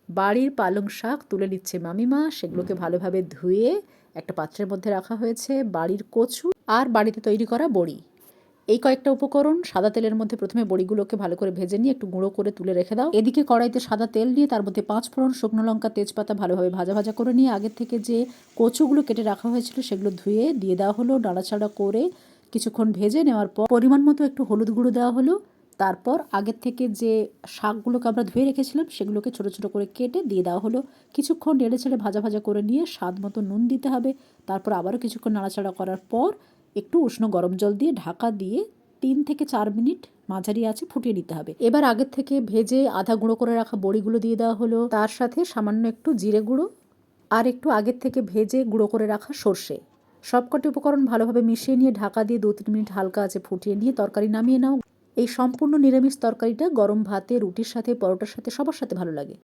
বাড়ির পালং শাক তুলে নিচ্ছে মামিমা, সেগুলোকে ভালোভাবে ধুয়ে একটা পাত্রের মধ্যে রাখা হয়েছে। বাড়ির কচু আর বাড়িতে তৈরি করা বড়ি, এই কয়েকটা উপকরণ সাদা তেলের মধ্যে প্রথমে বড়িগুলোকে ভালো করে ভেজে নিয়ে একটু গুঁড়ো করে তুলে রেখে দাও। এদিকে কড়াইতে সাদা তেল নিয়ে তার মধ্যে 5 ফোড়ন, শুকনো লঙ্কা, তেজপাতা ভালোভাবে ভাজা ভাজা করে নিয়ে আগের থেকে যে কচুগুলো কেটে রাখা হয়েছিল সেগুলো ধুয়ে দিয়ে দেওয়া হলো। নাড়াচাড়া করে কিছুক্ষণ ভেজে নেওয়ার পর পরিমাণ মতো একটু হলুদ গুঁড়ো দেওয়া হলো। তারপর আগের থেকে যে শাকগুলোকে আমরা ধুয়ে রেখেছিলাম সেগুলোকে ছোটো ছোটো করে কেটে দিয়ে দেওয়া হলো। কিছুক্ষণ নেড়ে ছেড়ে ভাজা ভাজা করে নিয়ে স্বাদ মতো নুন দিতে হবে। তারপর আবারও কিছুক্ষণ নাড়াচাড়া করার পর একটু উষ্ণ গরম জল দিয়ে ঢাকা দিয়ে 3 থেকে 4 মিনিট মাঝারি আঁচে ফুটিয়ে নিতে হবে। এবার আগের থেকে ভেজে আধা গুঁড়ো করে রাখা বড়িগুলো দিয়ে দেওয়া হলো। তার সাথে সামান্য একটু জিরে গুঁড়ো আর একটু আগের থেকে ভেজে গুঁড়ো করে রাখা সর্ষে, সবকটি উপকরণ ভালোভাবে মিশিয়ে নিয়ে ঢাকা দিয়ে 2-3 মিনিট হালকা আঁচে ফুটিয়ে নিয়ে তরকারি নামিয়ে নাও। এই সম্পূর্ণ নিরামিষ তরকারিটা গরম ভাতে, রুটির সাথে, পরোটার সাথে, সবার সাথে ভালো লাগে।